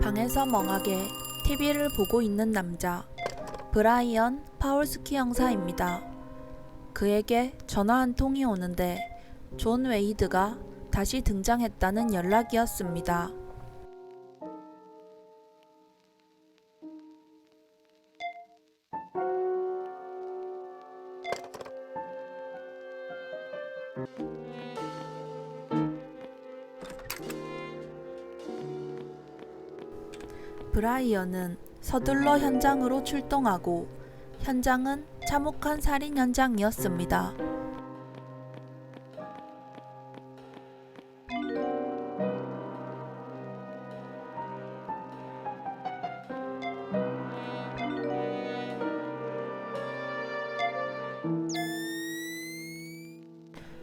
방에서 멍하게 TV를 보고 있는 남자, 브라이언 파울스키 형사입니다. 그에게 전화 한 통이 오는데 존 웨이드가 다시 등장했다는 연락이었습니다. 브라이언은 서둘러 현장으로 출동하고 현장은 참혹한 살인 현장이었습니다.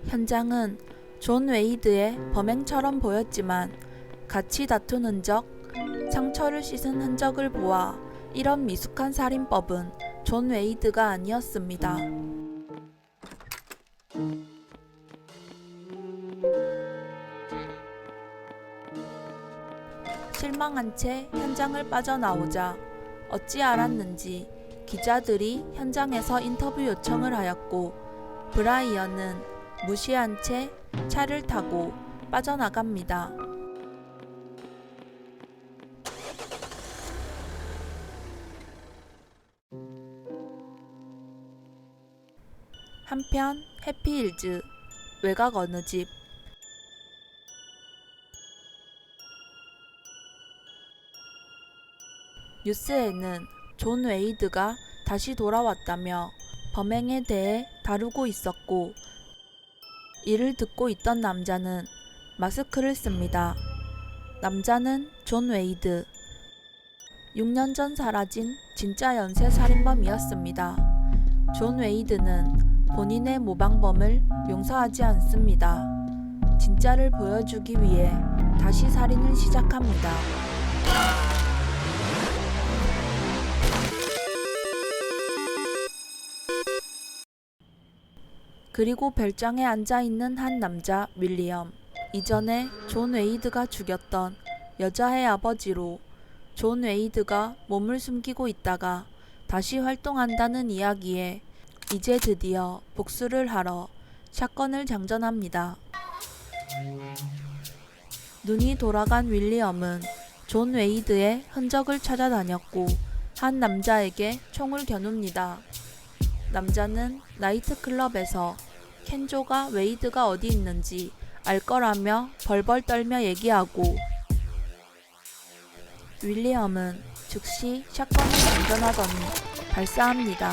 현장은 존 웨이드의 범행처럼 보였지만 같이 다툰 흔적, 상처를 씻은 흔적을 보아 이런 미숙한 살인법은 존 웨이드가 아니었습니다. 실망한 채 현장을 빠져나오자 어찌 알았는지 기자들이 현장에서 인터뷰 요청을 하였고 브라이언은 무시한 채 차를 타고 빠져나갑니다. 한편 해피힐즈 외곽 어느 집. 뉴스에는 존 웨이드가 다시 돌아왔다며 범행에 대해 다루고 있었고 이를 듣고 있던 남자는 마스크를 씁니다. 남자는 존 웨이드. 6년 전 사라진 진짜 연쇄 살인범이었습니다. 존 웨이드는 본인의 모방범을 용서하지 않습니다. 진짜를 보여주기 위해 다시 살인을 시작합니다. 그리고 별장에 앉아있는 한 남자 윌리엄. 이전에 존 웨이드가 죽였던 여자의 아버지로 존 웨이드가 몸을 숨기고 있다가 다시 활동한다는 이야기에 이제 드디어 복수를 하러 샷건을 장전합니다. 눈이 돌아간 윌리엄은 존 웨이드의 흔적을 찾아다녔고 한 남자에게 총을 겨눕니다. 남자는 나이트클럽에서 켄조가 웨이드가 어디 있는지 알 거라며 벌벌 떨며 얘기하고 윌리엄은 즉시 샷건을 장전하더니 발사합니다.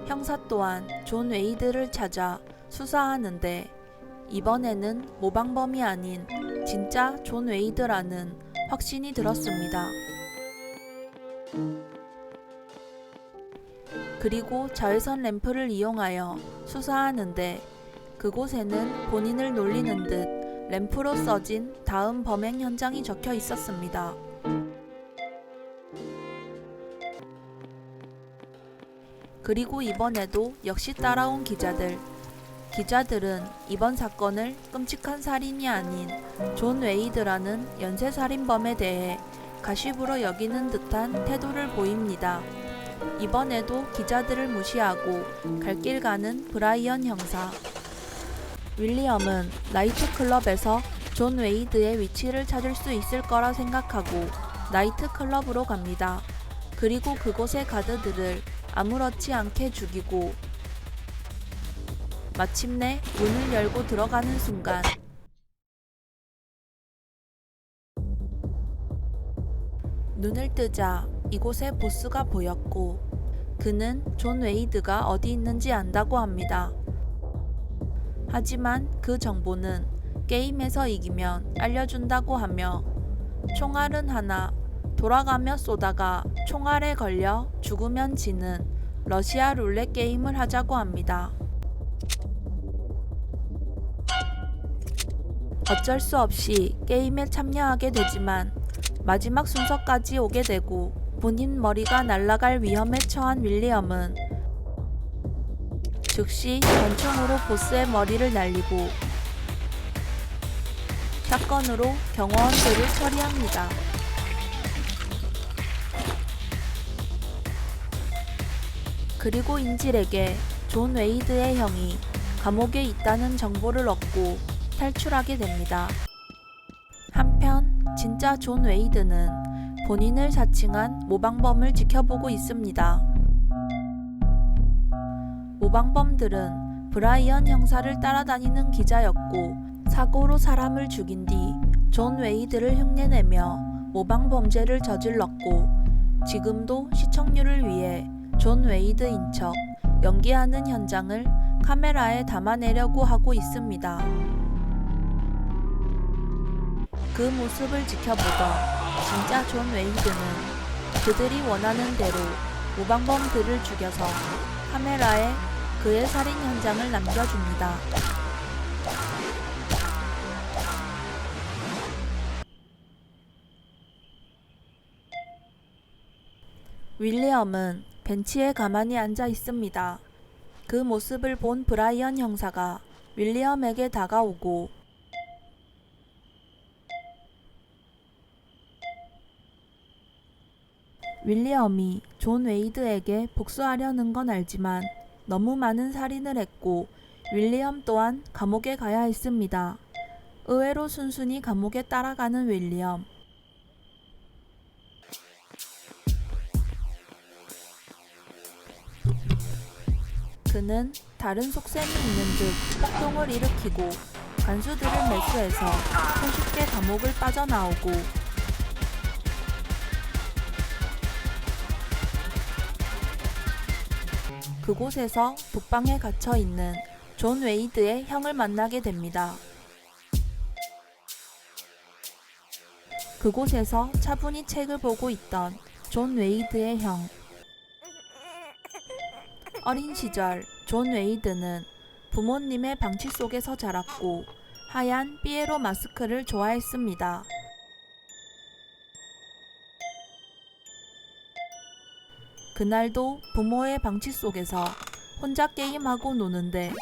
형사 또한 존 웨이드를 찾아 수사하는데 이번에는 모방범이 아닌 진짜 존 웨이드라는 확신이 들었습니다. 그리고 자외선 램프를 이용하여 수사하는데 그곳에는 본인을 놀리는 듯 램프로 써진 다음 범행 현장이 적혀 있었습니다. 그리고 이번에도 역시 따라온 기자들. 기자들은 이번 사건을 끔찍한 살인이 아닌 존 웨이드라는 연쇄살인범에 대해 가십으로 여기는 듯한 태도를 보입니다. 이번에도 기자들을 무시하고 갈 길 가는 브라이언 형사. 윌리엄은 나이트클럽에서 존 웨이드의 위치를 찾을 수 있을 거라 생각하고 나이트클럽으로 갑니다. 그리고 그곳의 가드들을 아무렇지 않게 죽이고 마침내 문을 열고 들어가는 순간 눈을 뜨자 이곳에 보스가 보였고 그는 존 웨이드가 어디 있는지 안다고 합니다. 하지만 그 정보는 게임에서 이기면 알려준다고 하며 총알은 하나 돌아가며 쏘다가 총알에 걸려 죽으면 지는 러시아 룰렛 게임을 하자고 합니다. 어쩔 수 없이 게임에 참여하게 되지만 마지막 순서까지 오게 되고 본인 머리가 날아갈 위험에 처한 윌리엄은 즉시 권총으로 보스의 머리를 날리고 샷건으로 경호원들을 처리합니다. 그리고 인질에게 존 웨이드의 형이 감옥에 있다는 정보를 얻고 탈출하게 됩니다. 한편 진짜 존 웨이드는 본인을 자칭한 모방범을 지켜보고 있습니다. 모방범들은 브라이언 형사를 따라다니는 기자였고 사고로 사람을 죽인 뒤 존 웨이드를 흉내내며 모방범죄를 저질렀고 지금도 시청률을 위해 존 웨이드인 척 연기하는 현장을 카메라에 담아내려고 하고 있습니다. 그 모습을 지켜보던 진짜 존 웨이드는 그들이 원하는 대로 모방범들을 죽여서 카메라에 그의 살인 현장을 남겨줍니다. 윌리엄은 벤치에 가만히 앉아 있습니다. 그 모습을 본 브라이언 형사가 윌리엄에게 다가오고 윌리엄이 존 웨이드에게 복수하려는 건 알지만 너무 많은 살인을 했고 윌리엄 또한 감옥에 가야 했습니다. 의외로 순순히 감옥에 따라가는 윌리엄. 그는 다른 속셈이 있는 듯 폭동을 일으키고 간수들을 매수해서 손쉽게 감옥을 빠져나오고 그곳에서 독방에 갇혀 있는 존 웨이드의 형을 만나게 됩니다. 그곳에서 차분히 책을 보고 있던 존 웨이드의 형. 어린 시절 존 웨이드는 부모님의 방치 속에서 자랐고 하얀 삐에로 마스크를 좋아했습니다. 그날도 부모의 방치 속에서 혼자 게임하고 노는데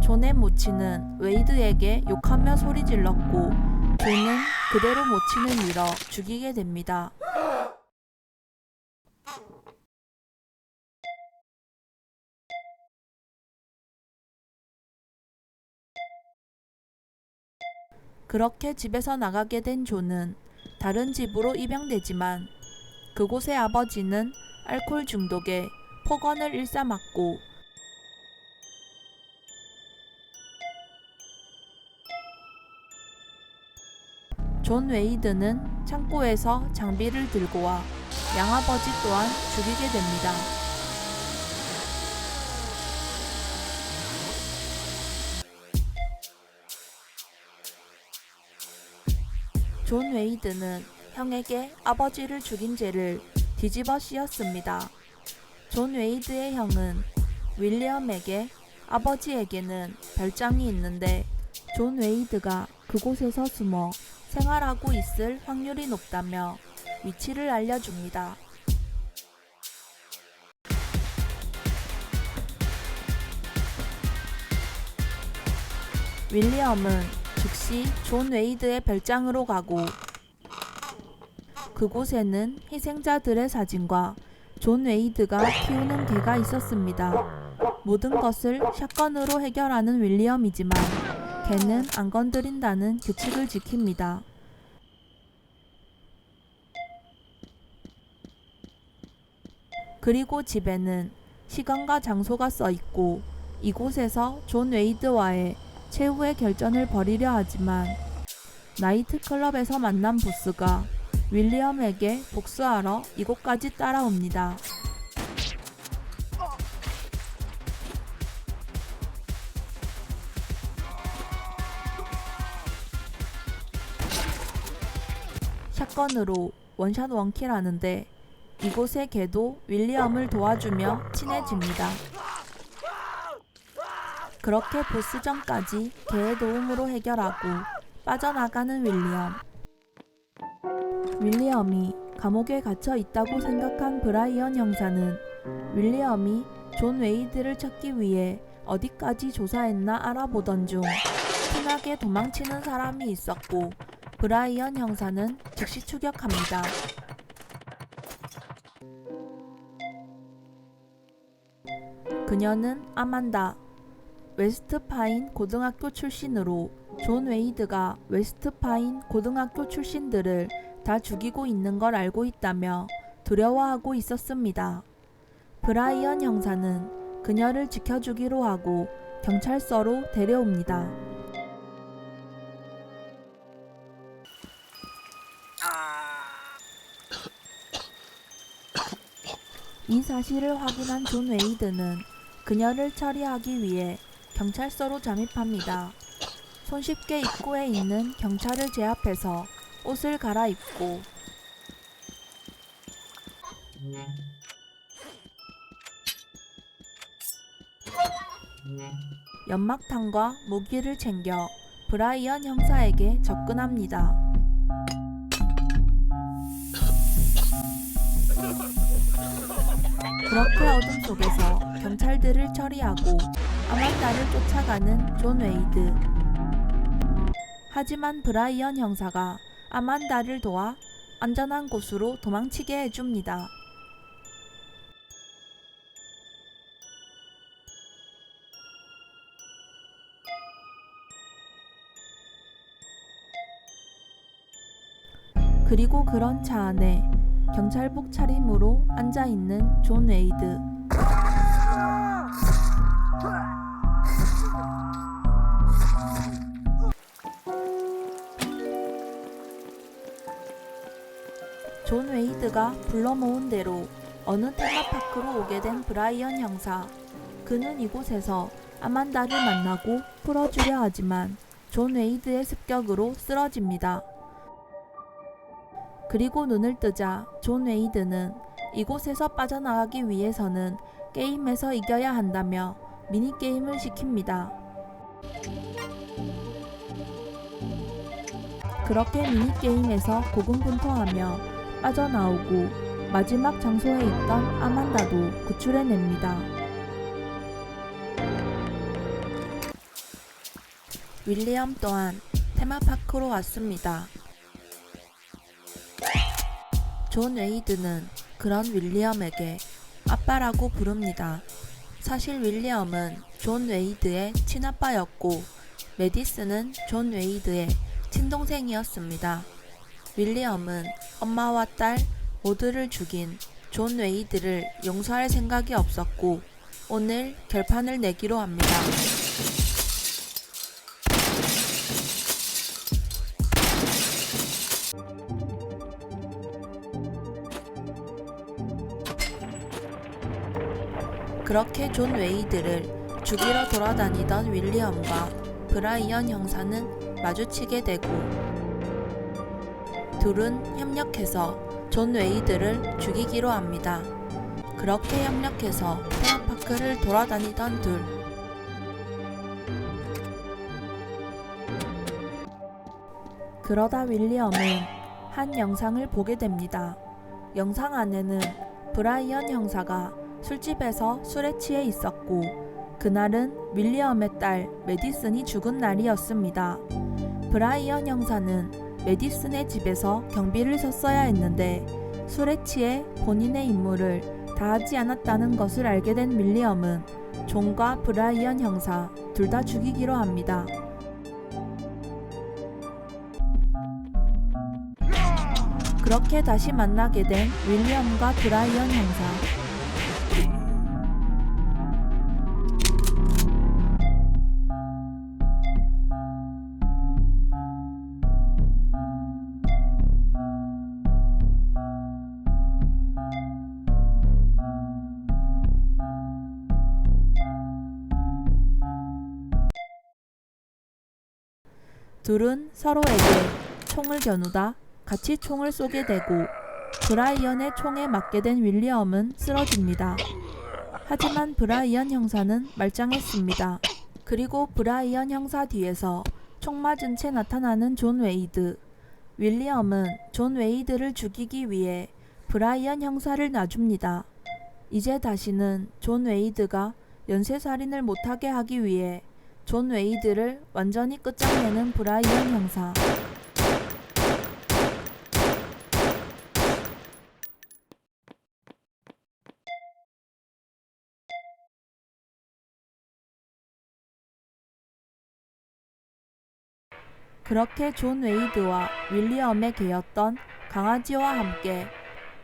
존의 모친은 웨이드에게 욕하며 소리질렀고 존은 그대로 모친을 밀어 죽이게 됩니다. 그렇게 집에서 나가게 된 존은 다른 집으로 입양되지만 그곳의 아버지는 알코올 중독에 폭언을 일삼았고 존 웨이드는 창고에서 장비를 들고 와 양아버지 또한 죽이게 됩니다. 존 웨이드는 형에게 아버지를 죽인 죄를 뒤집어 씌웠습니다. 존 웨이드의 형은 윌리엄에게 아버지에게는 별장이 있는데 존 웨이드가 그곳에서 숨어 생활하고 있을 확률이 높다며 위치를 알려줍니다. 윌리엄은 즉시 존 웨이드의 별장으로 가고 그곳에는 희생자들의 사진과 존 웨이드가 키우는 개가 있었습니다. 모든 것을 샷건으로 해결하는 윌리엄이지만 개는 안 건드린다는 규칙을 지킵니다. 그리고 집에는 시간과 장소가 써있고 이곳에서 존 웨이드와의 최후의 결전을 벌이려 하지만 나이트클럽에서 만난 보스가 윌리엄에게 복수하러 이곳까지 따라옵니다. 샷건으로 원샷 원킬 하는데 이곳의 개도 윌리엄을 도와주며 친해집니다. 그렇게 보스전까지 개의 도움으로 해결하고 빠져나가는 윌리엄. 윌리엄이 감옥에 갇혀 있다고 생각한 브라이언 형사는 윌리엄이 존 웨이드를 찾기 위해 어디까지 조사했나 알아보던 중 티나게 도망치는 사람이 있었고 브라이언 형사는 즉시 추격합니다. 그녀는 아만다, 웨스트파인 고등학교 출신으로 존 웨이드가 웨스트파인 고등학교 출신들을 다 죽이고 있는 걸 알고 있다며 두려워하고 있었습니다. 브라이언 형사는 그녀를 지켜주기로 하고 경찰서로 데려옵니다. 이 사실을 확인한 존 웨이드는 그녀를 처리하기 위해 경찰서로 잠입합니다. 손쉽게 입구에 있는 경찰을 제압해서 옷을 갈아입고 연막탄과 무기를 챙겨 브라이언 형사에게 접근합니다. 그렇게 어둠 속에서 경찰들을 처리하고 아만다를 쫓아가는 존 웨이드. 하지만 브라이언 형사가 아만다를 도와 안전한 곳으로 도망치게 해줍니다. 그리고 그런 차 안에 경찰복 차림으로 앉아있는 존 웨이드. 존 웨이드가 불러 모은 대로 어느 테마파크로 오게 된 브라이언 형사. 그는 이곳에서 아만다를 만나고 풀어주려 하지만 존 웨이드의 습격으로 쓰러집니다. 그리고 눈을 뜨자 존 웨이드는 이곳에서 빠져나가기 위해서는 게임에서 이겨야 한다며 미니게임을 시킵니다. 그렇게 미니게임에서 고군분투하며 빠져나오고 마지막 장소에 있던 아만다도 구출해냅니다. 윌리엄 또한 테마파크로 왔습니다. 존 웨이드는 그런 윌리엄에게 아빠라고 부릅니다. 사실 윌리엄은 존 웨이드의 친아빠였고 메디슨은 존 웨이드의 친동생이었습니다. 윌리엄은 엄마와 딸 모두를 죽인 존 웨이드를 용서할 생각이 없었고 오늘 결판을 내기로 합니다. 그렇게 존 웨이드를 죽이러 돌아다니던 윌리엄과 브라이언 형사는 마주치게 되고 둘은 협력해서 존 웨이드를 죽이기로 합니다. 그렇게 협력해서 테마파크를 돌아다니던 둘. 그러다 윌리엄은 한 영상을 보게 됩니다. 영상 안에는 브라이언 형사가 술집에서 술에 취해 있었고 그날은 윌리엄의 딸 메디슨이 죽은 날이었습니다. 브라이언 형사는 메디슨의 집에서 경비를 섰어야 했는데 술에 취해 본인의 임무를 다하지 않았다는 것을 알게 된 윌리엄은 존과 브라이언 형사 둘 다 죽이기로 합니다. 그렇게 다시 만나게 된 윌리엄과 브라이언 형사. 둘은 서로에게 총을 겨누다 같이 총을 쏘게 되고 브라이언의 총에 맞게 된 윌리엄은 쓰러집니다. 하지만 브라이언 형사는 말짱했습니다. 그리고 브라이언 형사 뒤에서 총 맞은 채 나타나는 존 웨이드. 윌리엄은 존 웨이드를 죽이기 위해 브라이언 형사를 놔줍니다. 이제 다시는 존 웨이드가 연쇄살인을 못하게 하기 위해 존 웨이드를 완전히 끝장내는 브라이언 형사. 그렇게 존 웨이드와 윌리엄의 개였던 강아지와 함께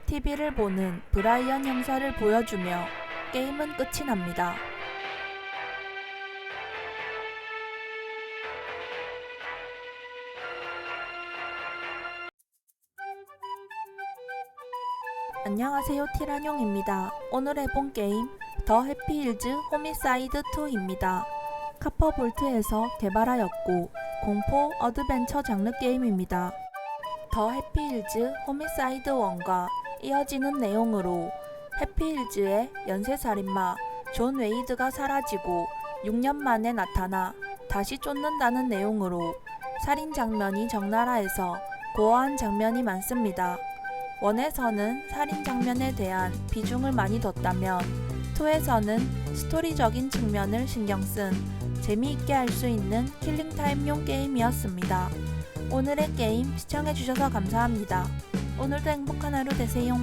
TV를 보는 브라이언 형사를 보여주며 게임은 끝이 납니다. 안녕하세요, 티란용입니다. 오늘 해본 게임 더 해피힐즈 호미사이드 2입니다. 카퍼볼트에서 개발하였고 공포 어드벤처 장르 게임입니다. 더 해피힐즈 호미사이드 1과 이어지는 내용으로 해피힐즈의 연쇄살인마 존 웨이드가 사라지고 6년 만에 나타나 다시 쫓는다는 내용으로 살인 장면이 적나라해서 고어한 장면이 많습니다. 1에서는 살인 장면에 대한 비중을 많이 뒀다면 2에서는 스토리적인 측면을 신경쓴 재미있게 할 수 있는 킬링타임용 게임이었습니다. 오늘의 게임 시청해주셔서 감사합니다. 오늘도 행복한 하루 되세요.